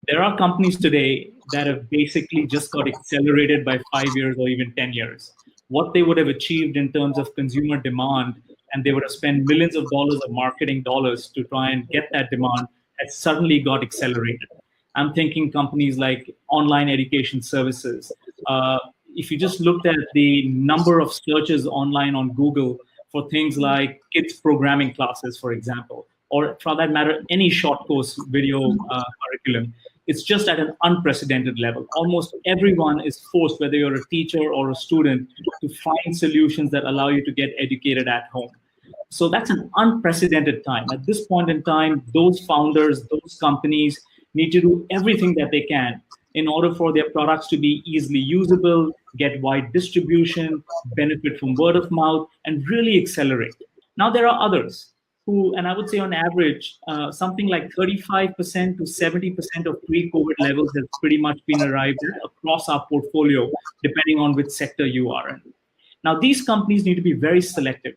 There are companies today that have basically just got accelerated by 5 years or even 10 years. What they would have achieved in terms of consumer demand, and they would have spent millions of dollars of marketing dollars to try and get that demand, has suddenly got accelerated. I'm thinking companies like online education services. If you just looked at the number of searches online on Google for things like kids programming classes, for example, or for that matter, any short course video curriculum, it's just at an unprecedented level. Almost everyone is forced, whether you're a teacher or a student, to find solutions that allow you to get educated at home. So that's an unprecedented time. At this point in time, those founders, those companies need to do everything that they can in order for their products to be easily usable, get wide distribution, benefit from word of mouth, and really accelerate. Now, there are others who, and I would say on average, something like 35% to 70% of pre-COVID levels has pretty much been arrived at across our portfolio, depending on which sector you are in. Now, these companies need to be very selective.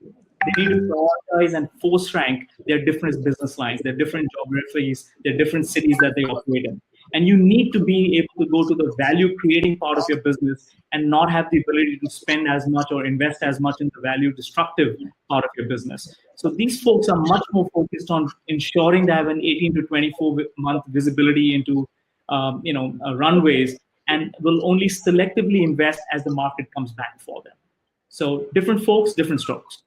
They need to prioritize and force rank their different business lines, their different geographies, their different cities that they operate in. And you need to be able to go to the value creating part of your business and not have the ability to spend as much or invest as much in the value destructive part of your business. So these folks are much more focused on ensuring they have an 18 to 24-month visibility into runways, and will only selectively invest as the market comes back for them. So different folks, different strokes.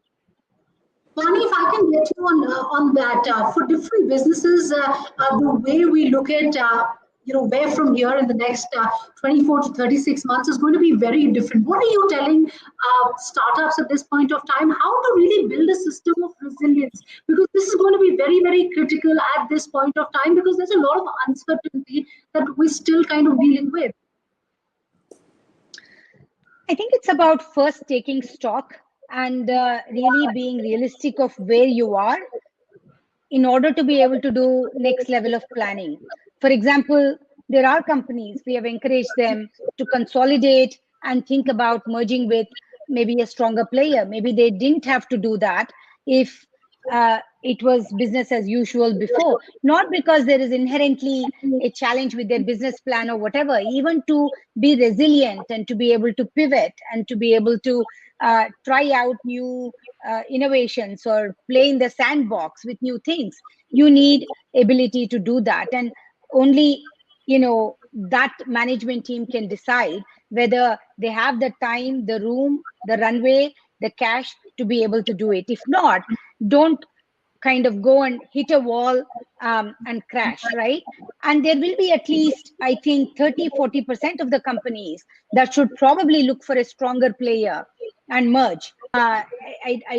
Vani, if I can get you on that, for different businesses, the way we look at where from here in the next 24 to 36 months is going to be very different. What are you telling startups at this point of time? How to really build a system of resilience? Because this is going to be very, very critical at this point of time, because there's a lot of uncertainty that we're still kind of dealing with. I think it's about first taking stock and really being realistic of where you are in order to be able to do next level of planning. For example, there are companies, we have encouraged them to consolidate and think about merging with maybe a stronger player. Maybe they didn't have to do that if it was business as usual before. Not because there is inherently a challenge with their business plan or whatever, even to be resilient and to be able to pivot and to be able to try out new innovations or play in the sandbox with new things. You need ability to do that, and only that management team can decide whether they have the time, the room, the runway, the cash to be able to do it. If not, don't kind of go and hit a wall and crash, right? And there will be at least, I think, 30-40% of the companies that should probably look for a stronger player and merge. I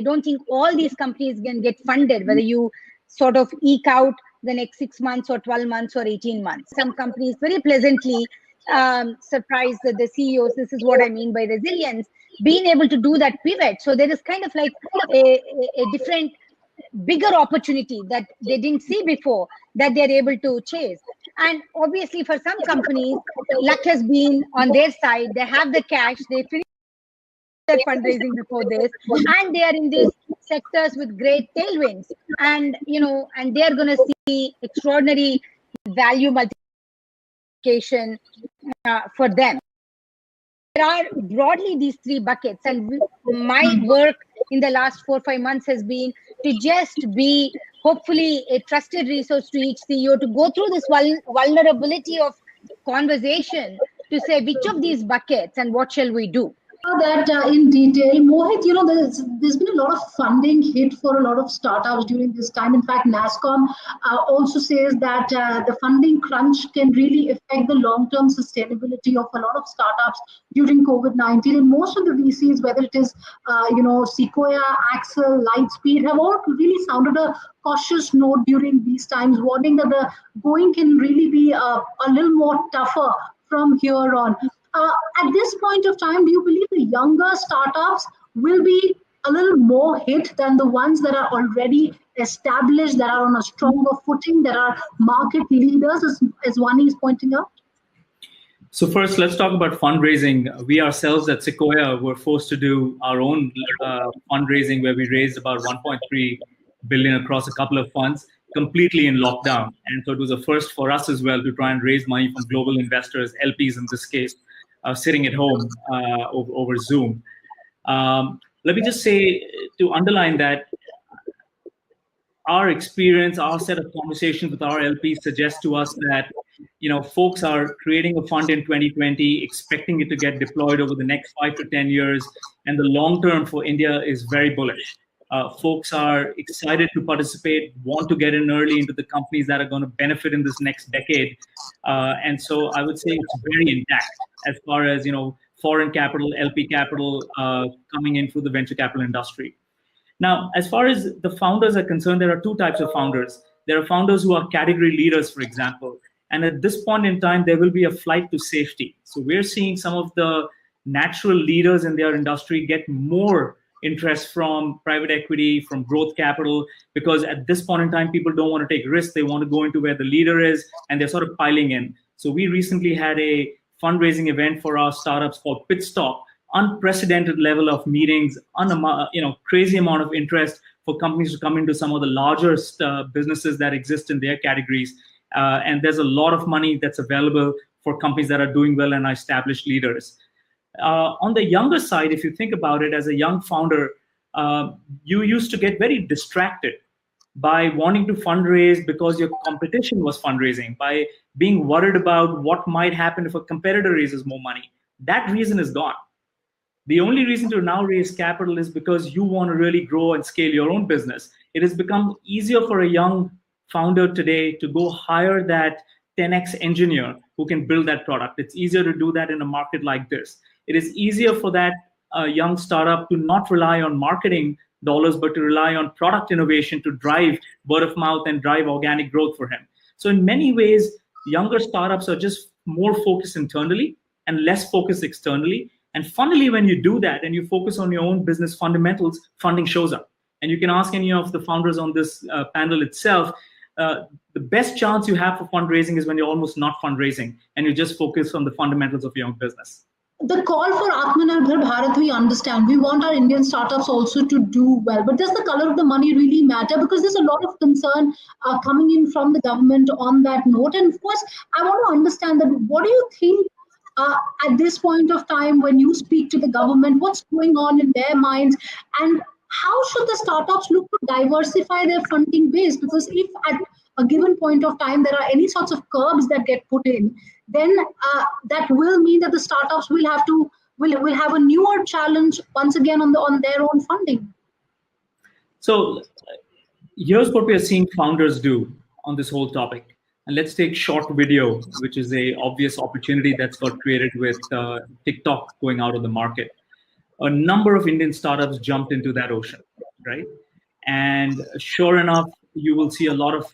don't think all these companies can get funded, whether you sort of eke out the next 6 months or 12 months or 18 months. Some companies very pleasantly surprise the CEOs. This is what I mean by resilience, being able to do that pivot. So there is kind of like a different, bigger opportunity that they didn't see before that they're able to chase. And obviously for some companies, luck has been on their side. They have the cash, they finished their fundraising before this, and they are in these sectors with great tailwinds, and and they're going to see extraordinary value multiplication for them. There are broadly these three buckets, and my work in the last 4 or 5 months has been to just be hopefully a trusted resource to each CEO to go through this vulnerability of conversation to say which of these buckets and what shall we do. That in detail, Mohit, there's been a lot of funding hit for a lot of startups during this time. In fact, NASSCOM also says that the funding crunch can really affect the long-term sustainability of a lot of startups during COVID-19. And most of the VCs, whether it is Sequoia, Axel, Lightspeed, have all really sounded a cautious note during these times, warning that the going can really be a little more tougher from here on. At this point of time, do you believe the younger startups will be a little more hit than the ones that are already established, that are on a stronger footing, that are market leaders, as Vani is pointing out? So first, let's talk about fundraising. We ourselves at Sequoia were forced to do our own fundraising, where we raised about 1.3 billion across a couple of funds. completely in lockdown. And so it was a first for us as well to try and raise money from global investors, LPs in this case, sitting at home over Zoom. Let me just say, to underline that, our experience, our set of conversations with our LPs suggests to us that, folks are creating a fund in 2020, expecting it to get deployed over the next 5 to 10 years, and the long term for India is very bullish. Folks are excited to participate, want to get in early into the companies that are going to benefit in this next decade, and so I would say it's very intact as far as foreign capital, LP capital coming in through the venture capital industry. Now, as far as the founders are concerned, there are two types of founders. There are founders who are category leaders, for example. And at this point in time, there will be a flight to safety. So we're seeing some of the natural leaders in their industry get more interest from private equity, from growth capital, because at this point in time, people don't want to take risks. They want to go into where the leader is, and they're sort of piling in. So we recently had a fundraising event for our startups called Pit Stop. Unprecedented level of meetings, crazy amount of interest for companies to come into some of the largest businesses that exist in their categories. And there's a lot of money that's available for companies that are doing well and are established leaders. On the younger side, if you think about it, as a young founder, you used to get very distracted by wanting to fundraise because your competition was fundraising, by being worried about what might happen if a competitor raises more money. That reason is gone. The only reason to now raise capital is because you want to really grow and scale your own business. It has become easier for a young founder today to go hire that 10x engineer who can build that product. It's easier to do that in a market like this. It is easier for that young startup to not rely on marketing dollars, but to rely on product innovation to drive word of mouth and drive organic growth for him. So in many ways, younger startups are just more focused internally and less focused externally. And funnily, when you do that and you focus on your own business fundamentals, funding shows up. And you can ask any of the founders on this panel itself, the best chance you have for fundraising is when you're almost not fundraising and you just focus on the fundamentals of your own business. The call for Atmanirbhar Bharat, we understand. We want our Indian startups also to do well. But does the color of the money really matter? Because there's a lot of concern coming in from the government on that note. And of course, I want to understand that what do you think at this point of time when you speak to the government, what's going on in their minds, and how should the startups look to diversify their funding base? Because if at a given point of time there are any sorts of curbs that get put in, then that will mean that the startups will have a newer challenge once again on their own funding. So here's what we are seeing founders do on this whole topic. And let's take short video, which is a obvious opportunity that's got created with TikTok going out of the market. A number of Indian startups jumped into that ocean, right? And sure enough, you will see a lot of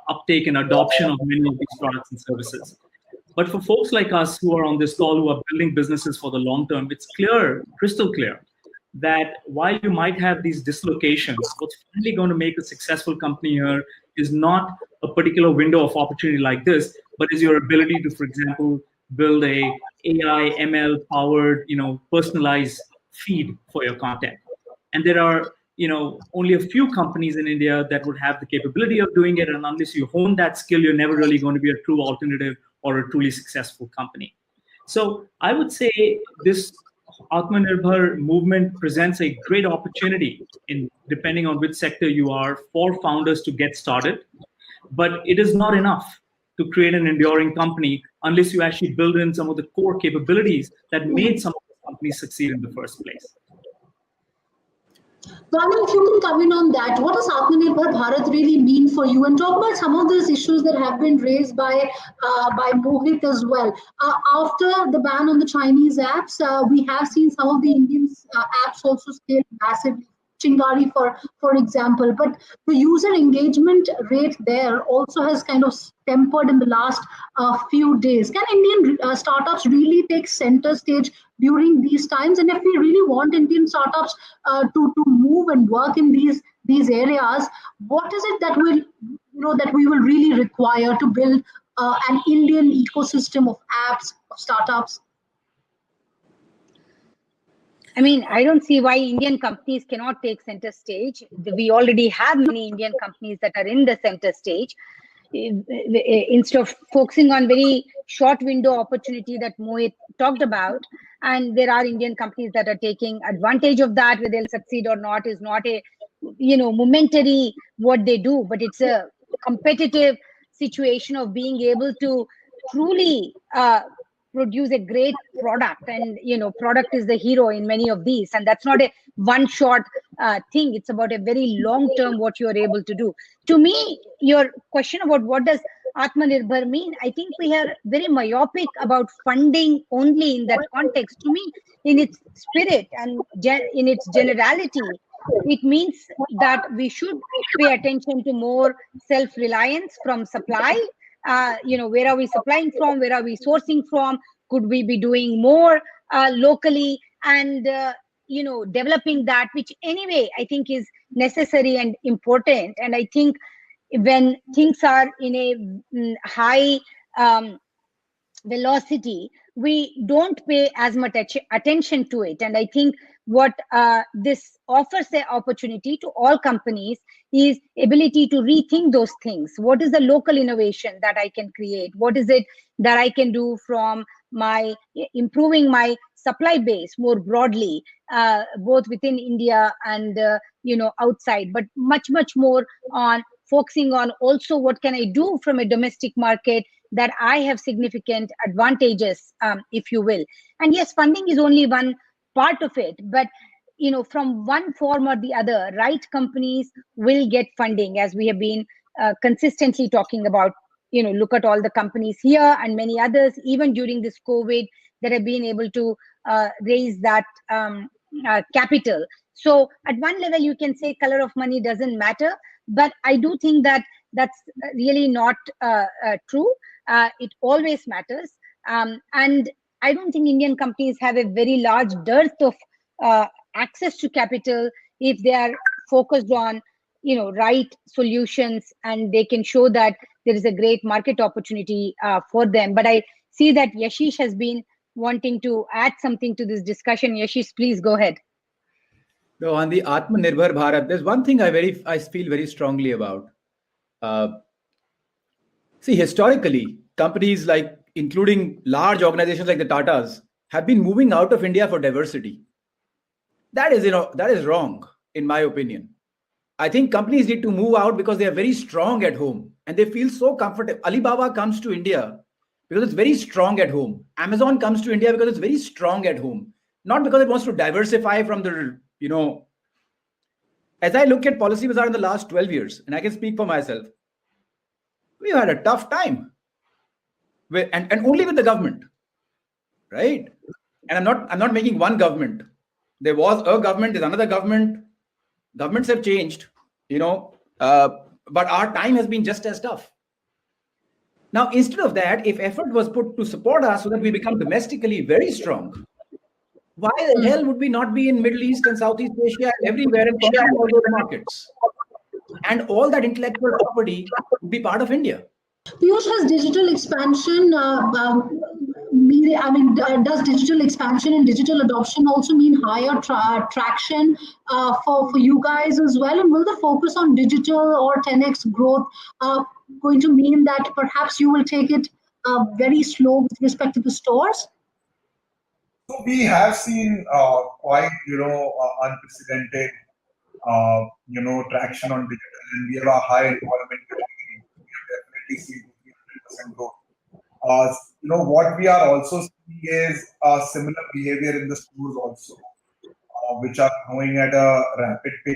uptake and adoption of many of these products and services. But for folks like us who are on this call, who are building businesses for the long term, it's clear, crystal clear, that while you might have these dislocations, what's finally going to make a successful company here is not a particular window of opportunity like this, but is your ability to, for example, build a AI, ML powered, personalized feed for your content. And there are, only a few companies in India that would have the capability of doing it. And unless you hone that skill, you're never really going to be a true alternative or a truly successful company. So I would say this Atmanirbhar movement presents a great opportunity depending on which sector you are, for founders to get started. But it is not enough to create an enduring company unless you actually build in some of the core capabilities that made some of the companies succeed in the first place. Vani, if you can come in on that, what does Atmanirbhar Bharat really mean for you? And talk about some of those issues that have been raised by Mohit as well. After the ban on the Chinese apps, we have seen some of the Indian apps also scale massively. Chingari, for example, but the user engagement rate there also has kind of tempered in the last few days. Can Indian startups really take center stage during these times? And if we really want Indian startups to move and work in these areas, what is it that we will really require to build an Indian ecosystem of apps, of startups? I mean, I don't see why Indian companies cannot take center stage. We already have many Indian companies that are in the center stage. Instead of focusing on very short window opportunity that Mohit talked about, and there are Indian companies that are taking advantage of that. Whether they'll succeed or not is not a momentary what they do, but it's a competitive situation of being able to truly produce a great product. And product is the hero in many of these, and that's not a one shot thing. It's about a very long term what you are able to do. To me, your question about what does Atmanirbhar mean, I think we are very myopic about funding only in that context. To me, in its spirit and in its generality, it means that we should pay attention to more self-reliance from supply. Where are we supplying from? Where are we sourcing from? Could we be doing more locally? And developing that, which anyway I think is necessary and important. And I think when things are in a high velocity, we don't pay as much attention to it. And I think what this offers the opportunity to all companies is ability to rethink those things. What is the local innovation that I can create? What is it that I can do from my improving my supply base more broadly, both within India and outside, but much more on focusing on also what can I do from a domestic market that I have significant advantages, if you will. And yes, funding is only one part of it, but from one form or the other, right companies will get funding, as we have been consistently talking about. Look at all the companies here and many others, even during this COVID, that have been able to raise that capital. So at one level, you can say color of money doesn't matter, but I do think that that's really not true. It always matters. And I don't think Indian companies have a very large dearth of access to capital if they are focused on right solutions, and they can show that there is a great market opportunity for them. But I see that Yashish has been wanting to add something to this discussion. Yashish, please go ahead. So on the Atmanirbhar Bharat, there's one thing I feel very strongly about. See, historically, companies including large organizations like the Tatas, have been moving out of India for diversity. That is wrong, in my opinion. I think companies need to move out because they are very strong at home and they feel so comfortable. Alibaba comes to India because it's very strong at home. Amazon comes to India because it's very strong at home, not because it wants to diversify from the, As I look at Policy Bazaar in the last 12 years, and I can speak for myself, we've had a tough time. And only with the government, right? And I'm not making one government. There was a government, there's another government. Governments have changed, but our time has been just as tough. Now, instead of that, if effort was put to support us so that we become domestically very strong, why the hell would we not be in Middle East and Southeast Asia and everywhere and conquer all those markets? And all that intellectual property would be part of India. Peyush, has digital expansion, does digital expansion and digital adoption also mean higher traction for you guys as well? And will the focus on digital or 10x growth going to mean that perhaps you will take it very slow with respect to the stores? So we have seen quite, unprecedented, traction on digital, and we have a high involvement. We have definitely seen 300% growth. What we are also seeing is a similar behavior in the stores also, which are growing at a rapid pace.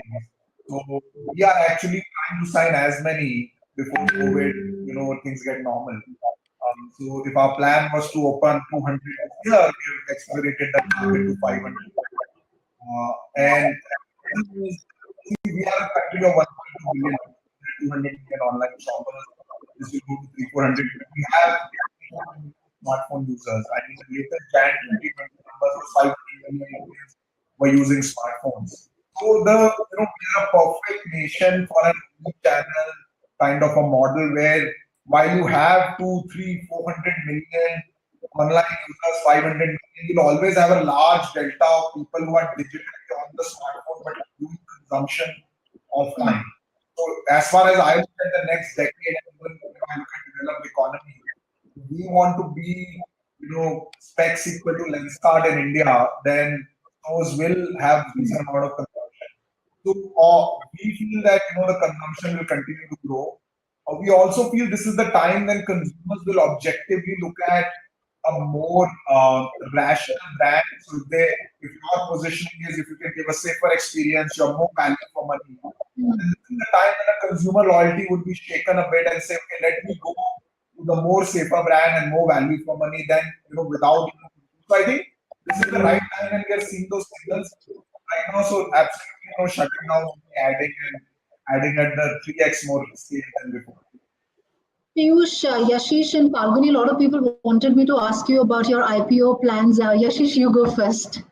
So we are actually trying to sign as many before COVID, things get normal. So if our plan was to open 200 this year, we have accelerated that target to 500. And we are a country of 1.2 million, 200 million online shoppers. This will go to 400. We have smartphone users. I mean, the latest Jan 2020 numbers were 500 million Indians were using smartphones. So we are a perfect nation for an channel kind of a model where while you have 200, 300, 400 million online users, 500 million, you'll always have a large delta of people who are digitally on the smartphone but doing consumption offline. So as far as I look at the next decade, and even I look at developed economy, we want to be, specs equal to Lenskart in India, then those will have decent amount of consumption. So we feel that the consumption will continue to grow. We also feel this is the time when consumers will objectively look at a more rational brand. So if your positioning is, if you can give a safer experience, you're more value for money. Then this is the time when a consumer loyalty would be shaken a bit and say, okay, let me go to the more safer brand and more value for money than without. So I think this is the right time, and we are seeing those signals right now. So absolutely shutting down, adding at the 3x more scale than before. Peyush, Yashish, and Falguni, a lot of people wanted me to ask you about your IPO plans. Yashish, you go first.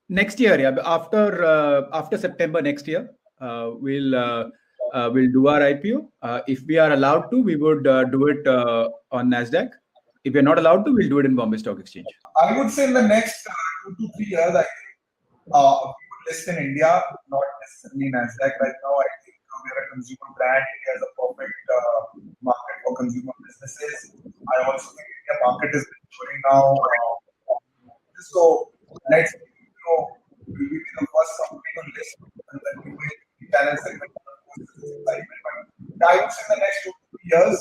Next year, yeah, after September next year, we'll do our IPO. If we are allowed to, we would do it on Nasdaq. If we're not allowed to, we'll do it in Bombay Stock Exchange. I would say in the next 2 to 3 years, I think we would list in India, not necessarily Nasdaq right now. I think we're a consumer brand. India is a perfect market for consumer businesses. I also think India market is maturing now. So let's we will be the first company to list and the new channel segment. But I would say in the next 2 to 3 years,